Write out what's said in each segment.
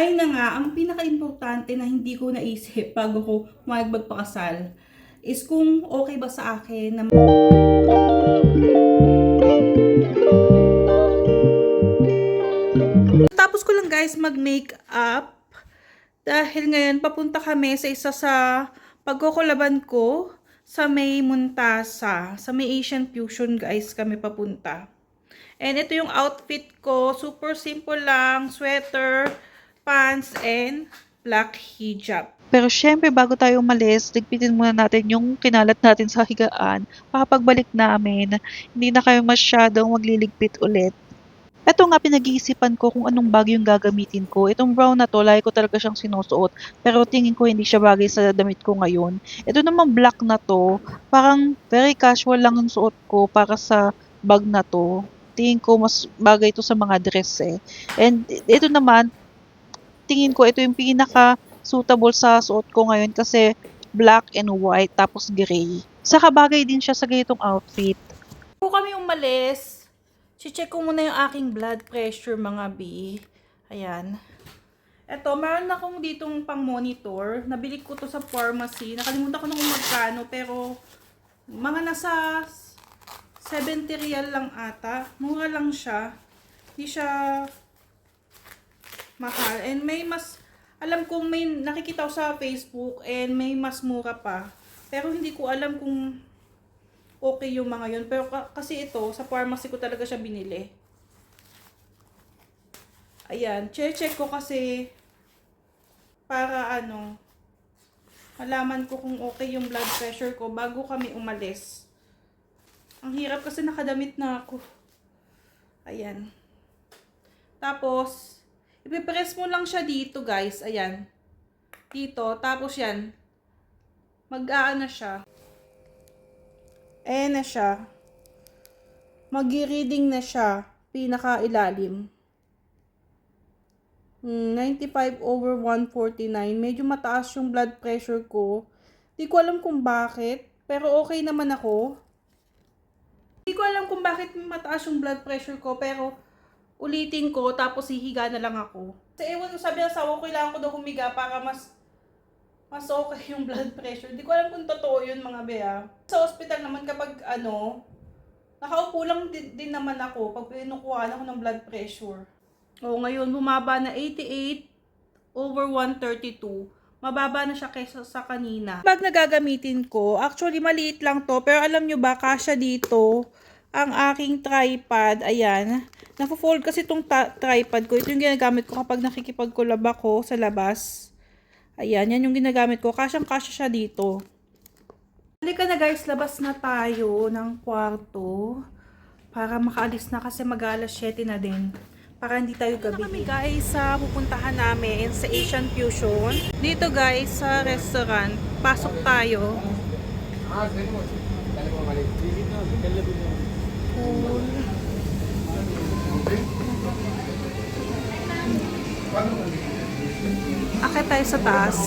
Ay na nga, ang pinaka-importante na hindi ko naisip bago ko magpakasal is kung okay ba sa akin na tapos ko lang guys mag-makeup dahil ngayon papunta kami sa isa sa pagkukulaban ko sa may Montasa, sa may Asian Fusion guys kami papunta. And ito yung outfit ko, super simple lang, sweater, pants, and black hijab. Pero syempre bago tayo umalis, ligpitin muna natin yung kinalat natin sa higaan. Pagbalik namin, hindi na kayo masyadong magliligpit ulit. Ito nga pinag-iisipan ko kung anong bag yung gagamitin ko. Itong brown na to, lagi ko talaga siyang sinusuot. Pero tingin ko hindi siya bagay sa damit ko ngayon. Ito naman black na to, parang very casual lang ang suot ko para sa bag na to. Tingin ko mas bagay ito sa mga dress eh. And ito naman, tingin ko ito yung pinaka suitable sa suot ko ngayon kasi black and white tapos gray. Saka bagay din siya sa ganitong outfit. Kung kami umalis, check ko muna yung aking blood pressure mga B. Ayan. Eto, meron akong ditong pang monitor. Nabili ko to sa pharmacy. Nakalimutan ko na kung magkano pero mga nasa 70 real lang ata. Mura lang siya. Hindi siya mahal. And may mas, alam kong may nakikita ko sa Facebook and may mas mura pa. Pero hindi ko alam kung okay yung mga yun. Pero kasi ito, sa pharmacy ko talaga siya binili. Ayan, check ko kasi para malaman ko kung okay yung blood pressure ko bago kami umalis. Ang hirap kasi nakadamit na ako. Ayan. Tapos, ipipress mo lang siya dito guys. Ayan. Dito. Tapos yan. Mag-aano siya. Ayan na siya. Mag-reading na siya. Pinaka-ilalim. 95/149. Medyo mataas yung blood pressure ko. Di ko alam kung bakit. Pero okay naman ako. Di ko alam kung bakit mataas yung blood pressure ko. Pero ulitin ko. Tapos hihiga na lang ako. Sa ewan ko sabi ng asawa ko, kailangan ko daw humiga para mas okay yung blood pressure. Di ko alam kung totoo yun mga bea. Sa hospital naman kapag nakaupo lang din naman ako pag pinukuhaan ako ng blood pressure. O ngayon bumaba na 88/132. Mababa na siya kaysa sa kanina. Bag na gagamitin ko, actually maliit lang to, pero alam nyo ba, kasya dito ang aking tripod. Ayan. Nafo-fold kasi itong tripod ko. Ito yung ginagamit ko kapag nakikipag-collab ako sa labas. Ayan, yan yung ginagamit ko. Kasyang-kasya siya dito. Halika na guys, labas na tayo ng kwarto para makaalis na kasi mag-alas 7 na din. Para hindi tayo gabi. Kami guys sa pupuntahan namin sa Asian Fusion. Dito guys sa restaurant. Pasok tayo. Cool. Akit tayo sa taas.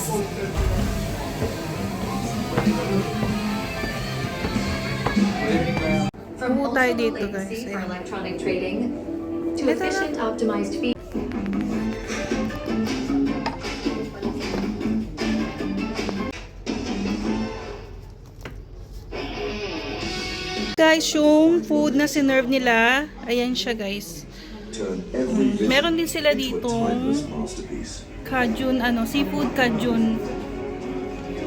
Pumunta tayo dito guys. Electronic trading to efficient optimized fee. Guys, yung food na sinerve nila, ayan siya guys. Meron din sila ditong Cajun, seafood Cajun.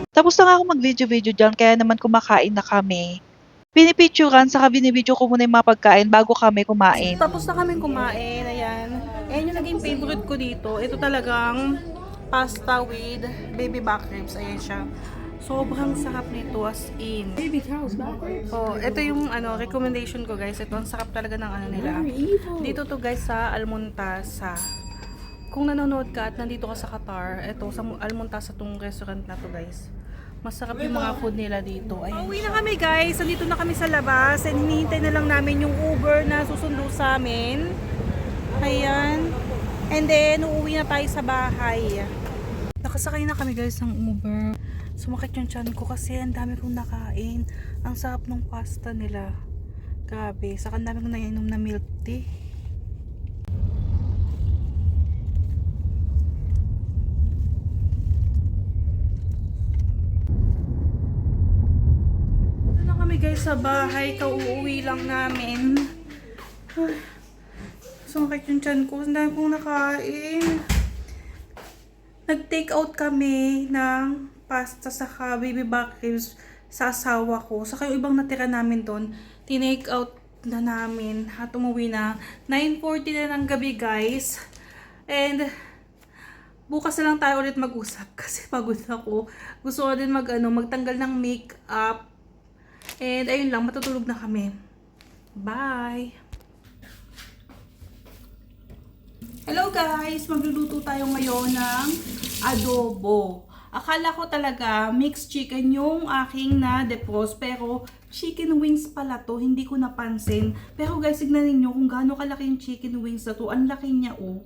Tapos na nga ako mag-video-video dyan, kaya naman kumakain na kami. Pinipicturan, saka binibidyo ko muna yung mga pagkain bago kami kumain. Tapos na kami kumain, ayan. Ayan yung naging favorite ko dito. Ito talagang pasta with baby back ribs. Ayan siya. Sobrang sarap nito as in. Baby cow's back ribs. Oh, ito yung recommendation ko guys. Ito ang sarap talaga ng nila. Dito to guys sa Almontasa. Kung nanonood ka at nandito ka sa Qatar, ito sa Almontasa tong restaurant na to guys. Masarap yung mga food nila dito. Ayan. Uwi na kami guys. Nandito na kami sa labas. And hinihintay na lang namin yung Uber na susundo sa amin. Ayan. And then, uuwi na tayo sa bahay. Nakasakay na kami guys ng Uber. Sumakit yung tiyan ko kasi ang dami kong nakain. Ang sarap ng pasta nila. Grabe. Saka ang dami kong nainom na milk tea. sa bahay. Kauuwi lang namin. Ay, sumakit yung tiyan ko. Ang dami kong nakain. Nag-take out kami ng pasta saka baby back ribs sa asawa ko. Saka yung ibang natira namin doon, tinake out na namin at umuwi na. 9:40 na ng gabi, guys. And bukas na lang tayo ulit mag-usap kasi pagod ako. Gusto ko din magtanggal ng makeup. And ayun lang, matutulog na kami. Bye! Hello guys! Magluluto tayo ngayon ng adobo. Akala ko talaga mixed chicken yung aking na-defrost, pero chicken wings pala to, hindi ko napansin. Pero guys, tignan ninyo kung gaano kalaki yung chicken wings na to. Ang laki niya oh.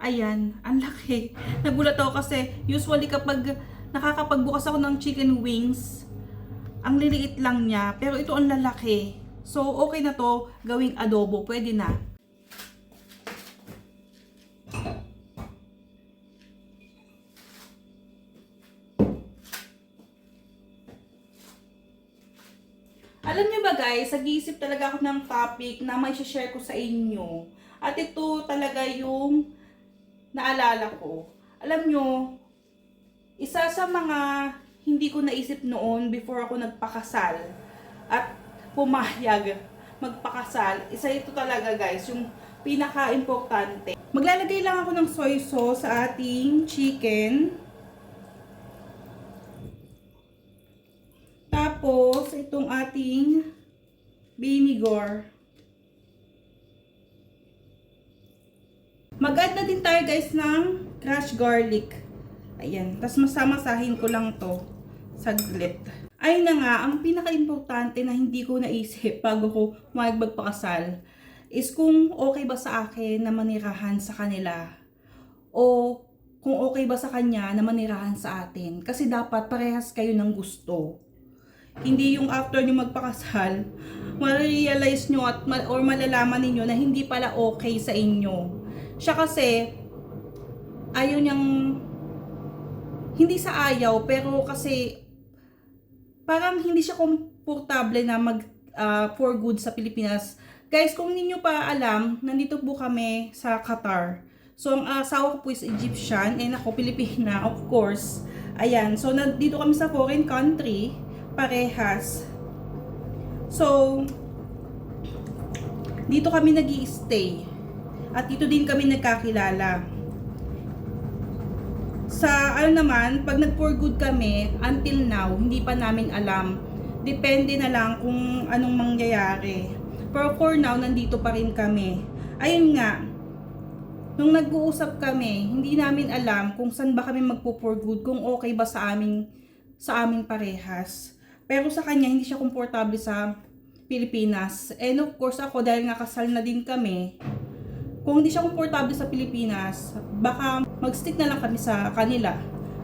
Ayan, ang laki. Nagulat ako kasi usually kapag nakakapagbukas ako ng chicken wings, ang liliit lang niya. Pero ito ang lalaki. So okay na to gawing adobo. Pwede na. Alam niyo ba guys, nag-iisip talaga ako ng topic na may share ko sa inyo. At ito talaga yung naalala ko. Alam niyo, isa sa mga hindi ko naisip noon before ako nagpakasal at pumayag magpakasal, isa ito talaga guys, yung pinaka-importante. Maglalagay lang ako ng soy sauce sa ating chicken. Tapos, itong ating vinegar. Mag-add na din tayo guys ng crushed garlic. Ayan. Tapos masamasahin ko lang to. Saglit. Ayun na nga, ang pinaka-importante na hindi ko naisip bago ko magpakasal is kung okay ba sa akin na manirahan sa kanila. O kung okay ba sa kanya na manirahan sa atin. Kasi dapat parehas kayo ng gusto. Hindi yung after nyo magpakasal, ma-realize nyo or malalaman ninyo na hindi pala okay sa inyo. Siya kasi, ayaw niyang, hindi sa ayaw, pero kasi, parang hindi siya komportable na for good sa Pilipinas. Guys, kung ninyo pa alam, nandito po kami sa Qatar. So, ang asawa ko po is Egyptian, and ako Pilipina, of course. Ayan, so nandito kami sa foreign country, parehas. So, dito kami nag-i-stay. At dito din kami nagkakilala. Sa naman, pag nag-for good kami, until now, hindi pa namin alam. Depende na lang kung anong mangyayari. Pero for now, nandito pa rin kami. Ayun nga, nung nag-uusap kami, hindi namin alam kung saan ba kami magpo-for good, kung okay ba sa amin parehas. Pero sa kanya, hindi siya komportable sa Pilipinas. And of course, ako, dahil nga kasal na din kami, kung hindi siya komportable sa Pilipinas, baka mag-stick na lang kami sa kanila.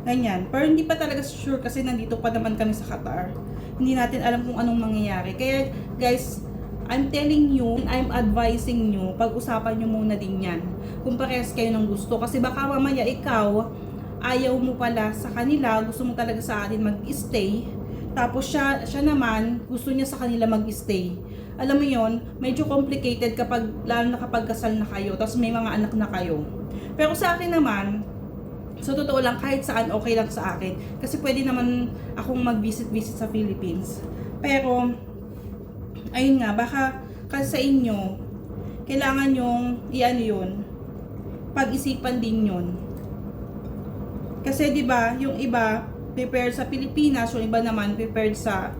Ganyan. Pero hindi pa talaga sure kasi nandito pa naman kami sa Qatar. Hindi natin alam kung anong mangyayari. Kaya, guys, I'm telling you, I'm advising you, pag-usapan nyo muna din yan. Kung parehas kayo ng gusto. Kasi baka mamaya ikaw, ayaw mo pala sa kanila, gusto mo talaga sa atin mag-stay. Tapos siya naman, gusto niya sa kanila mag-stay. Alam mo yon, medyo complicated kapag, lalo na kapag kasal na kayo, tapos may mga anak na kayo. Pero sa akin naman, sa totoo lang, kahit saan, okay lang sa akin. Kasi pwede naman akong mag-visit sa Philippines. Pero, ayun nga, baka kasi sa inyo, kailangan yung, yun, pag-isipan din yun. Kasi 'di ba, yung iba prepared sa Pilipinas, yung iba naman prepared sa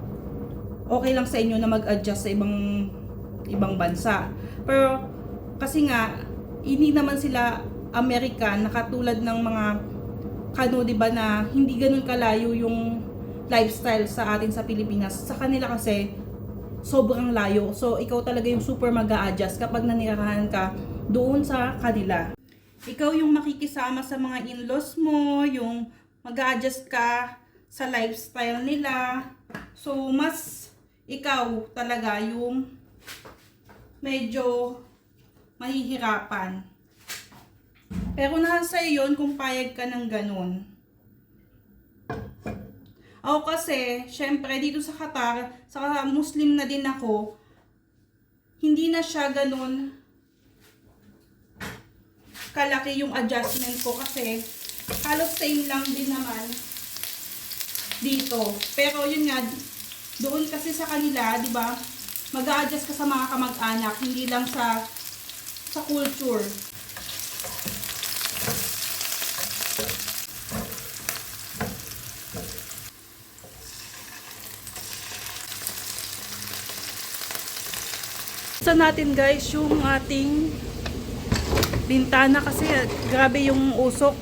okay lang sa inyo na mag-adjust sa ibang bansa. Pero kasi nga hindi naman sila American na katulad ng mga 'di ba, na hindi ganoon kalayo yung lifestyle sa atin sa Pilipinas. Sa kanila kasi sobrang layo. So ikaw talaga yung super mag-a-adjust kapag nanirahan ka doon sa kanila. Ikaw yung makikisama sa mga in-laws mo, yung mag-a-adjust ka sa lifestyle nila. So, mas ikaw talaga yung medyo mahihirapan. Pero nasa iyo yun kung payag ka ng ganun. Ako kasi, syempre, dito sa Qatar, sa Muslim na din ako, hindi na siya ganun kalaki yung adjustment ko kasi halos same lang din naman dito. Pero yun nga, doon kasi sa kanila, di ba, mag-a-adjust ka sa mga kamag-anak, hindi lang sa culture. Sa natin guys yung ating bintana kasi grabe yung usok.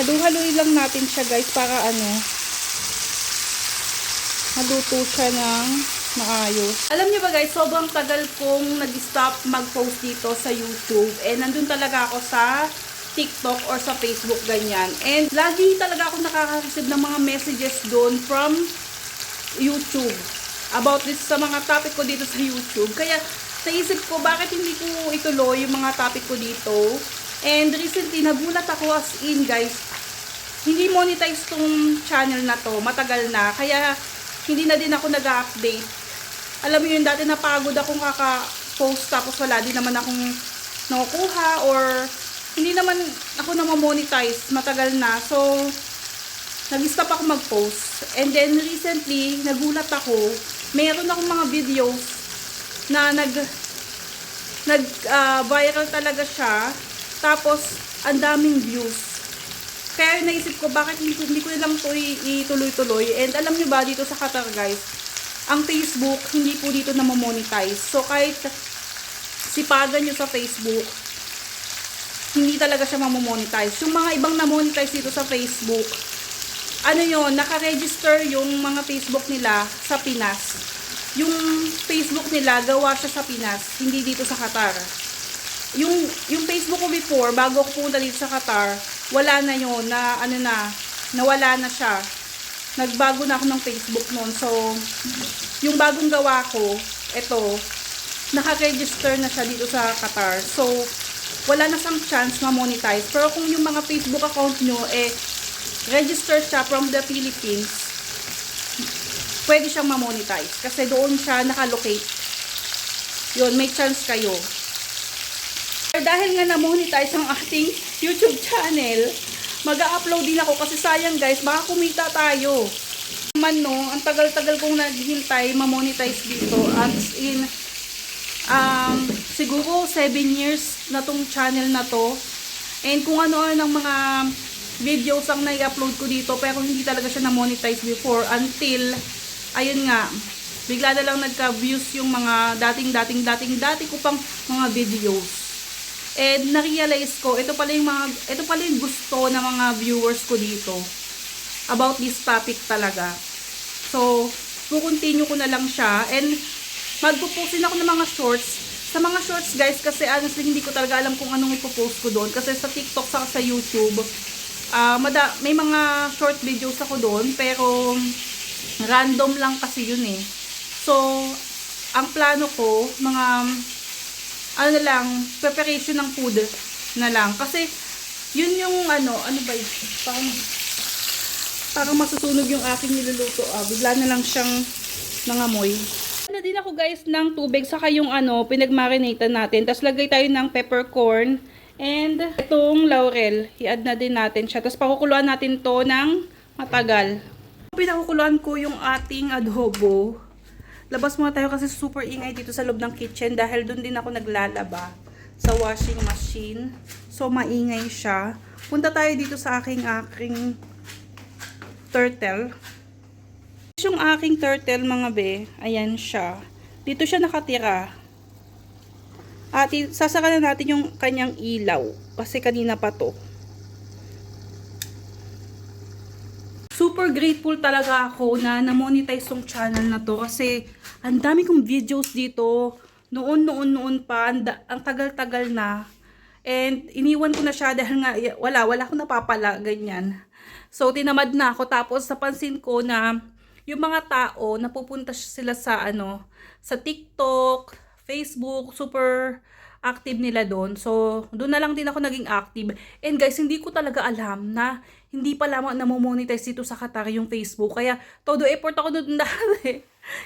Halu-haluin lang natin siya guys para maluto siya ng maayos. Alam niyo ba guys, sobrang tagal kong nag-stop mag-post dito sa YouTube. Nandun talaga ako sa TikTok or sa Facebook ganyan. And lagi talaga ako nakaka-receive ng mga messages doon from YouTube about this sa mga topic ko dito sa YouTube. Kaya naisip ko bakit hindi ko ituloy yung mga topic ko dito. And recently nagulat ako as in guys, hindi monetize tong channel na to, matagal na. Kaya hindi na din ako nag-update. Alam mo yun, dati napagod akong kaka-post tapos wala din naman akong nakukuha or hindi naman ako na-monetize, matagal na. So nag-stop ako mag-post. And then recently nagulat ako, meron akong mga videos na viral talaga siya. Tapos ang daming views. Kaya naisip ko bakit hindi ko lang to ituloy-tuloy. And alam niyo ba dito sa Qatar guys, ang Facebook hindi po dito na monetize. So kahit sipagan niyo sa Facebook, hindi talaga siya mamomonetize. Yung mga ibang na-monetize dito sa Facebook, naka-register yung mga Facebook nila sa Pinas. Yung Facebook nila, gawa siya sa Pinas, hindi dito sa Qatar. Yung Facebook ko before, bago ako pumunta dito sa Qatar, wala na yun, nawala na siya. Nagbago na ako ng Facebook noon. So, yung bagong gawa ko, naka-register na siya dito sa Qatar. So, wala na siyang chance ma-monetize. Pero kung yung mga Facebook account nyo, register siya from the Philippines, pwede siyang ma-monetize kasi doon siya nakalocate. Yun, may chance kayo. Dahil nga na-monetize ang ating YouTube channel, mag-a-upload din ako kasi sayang guys, baka kumita tayo. Ang tagal-tagal kong naghihintay ma-monetize dito. As in, siguro 7 years na tong channel na to. And kung ano-ano ng mga videos ang nai-upload ko dito, pero hindi talaga siya na-monetize before until, ayun nga, bigla na lang nagka-views yung mga dati ko pang mga videos. And na-realize ko, ito pala yung gusto ng mga viewers ko dito about this topic talaga. So, continue ko na lang siya and magpo-post din ako ng mga shorts. Sa mga shorts guys, kasi honestly hindi ko talaga alam kung anong ipo-post ko doon kasi sa TikTok saka sa YouTube, may mga short videos ako doon pero random lang kasi yun eh. So, ang plano ko, mga preparation ng food na lang. Kasi, yun yung ano ba yun? Parang masusunog yung aking niluluto. Bigla na lang siyang nangamoy. Na din ako guys ng tubig, saka yung pinagmarinate natin. Tapos lagay tayo ng peppercorn. And itong laurel, i-add na din natin siya. Tapos pakukuluan natin to ng matagal. Pinakukuluan ko yung ating adobo. Labas muna tayo kasi super ingay dito sa loob ng kitchen dahil doon din ako naglalaba sa washing machine. So maingay siya. Punta tayo dito sa aking turtle. Yung aking turtle mga be, ayan siya. Dito siya nakatira. At sasaka na natin yung kanyang ilaw kasi kanina pa to. Super grateful talaga ako na na-monetize tong channel na to kasi ang dami kong videos dito. Noon pa, ang tagal-tagal na. And iniwan ko na siya dahil nga wala akong napapala, ganyan. So tinamad na ako tapos napansin ko na yung mga tao napupunta sila sa sa TikTok, Facebook, super active nila doon. So, doon na lang din ako naging active. And guys, hindi ko talaga alam na hindi pala namo-monetize dito sa Qatar yung Facebook. Kaya, todo effort ako doon dati.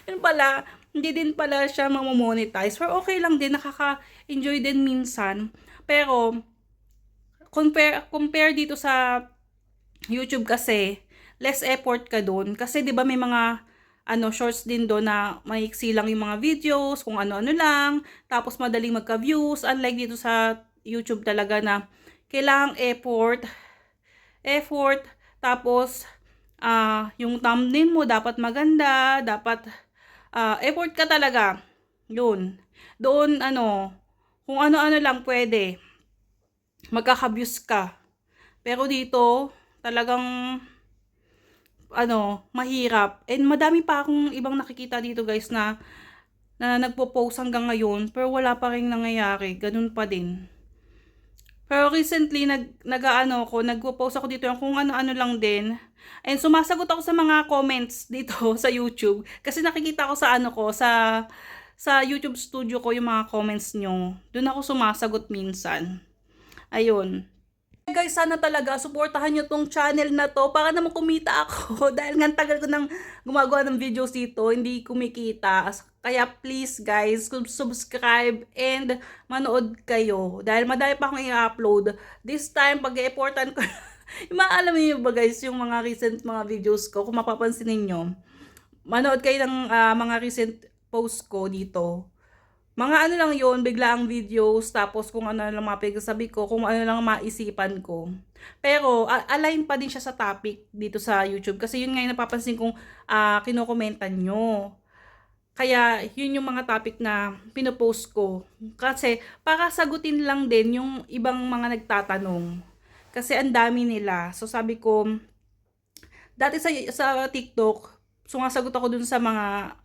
Yun pala, hindi din pala siya mamo-monetize. Pero okay lang din, nakaka-enjoy din minsan. Pero, compare dito sa YouTube kasi, less effort ka doon. Kasi 'di ba may mga shorts din doon na maiksi lang yung mga videos, kung ano-ano lang, tapos madaling magka-views. Unlike dito sa YouTube talaga na kailangang effort, tapos yung thumbnail mo dapat maganda, dapat effort ka talaga. Yun. Doon kung ano-ano lang pwede. Magkaka-views ka. Pero dito, talagang mahirap. And madami pa akong ibang nakikita dito guys na nagpo-post hanggang ngayon, pero wala pa ring nangyayari. Ganun pa din. Pero recently, nagpo-post ako dito yung kung ano-ano lang din. And sumasagot ako sa mga comments dito sa YouTube. Kasi nakikita ko sa YouTube studio ko yung mga comments nyo. Doon ako sumasagot minsan. Ayun. Guys, sana talaga suportahan nyo tong channel na to para naman kumita ako dahil nga tagal ko nang gumagawa ng videos dito, hindi kumikita. Kaya please guys, subscribe and manood kayo dahil madami pa akong i-upload. This time, pag-e-effortan ko alam niyo ba guys, yung mga recent mga videos ko, kung mapapansin niyo, manood kayo ng mga recent posts ko dito. Mga lang yon, bigla ang videos, tapos kung ano lang mga pinagsasabi ko, kung ano lang maisipan ko. Pero, align pa din siya sa topic dito sa YouTube. Kasi yun nga yung napapansin kong kinokomentan nyo. Kaya, yun yung mga topic na pinopost ko. Kasi, para sagutin lang din yung ibang mga nagtatanong. Kasi, ang dami nila. So, sabi ko, dati sa TikTok, sumasagot ako dun sa mga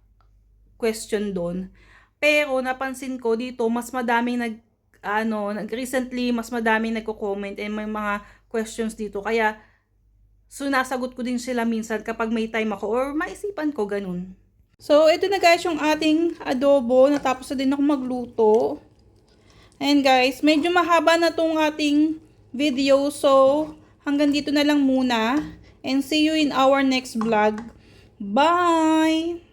question doon. Pero napansin ko dito mas madaming recently mas madaming nagko-comment and may mga questions dito. Kaya sunasagot ko din sila minsan kapag may time ako or maisipan ko ganun. So ito na guys yung ating adobo. Natapos na din ako magluto. And guys, medyo mahaba na tong ating video. So hanggang dito na lang muna. And see you in our next vlog. Bye!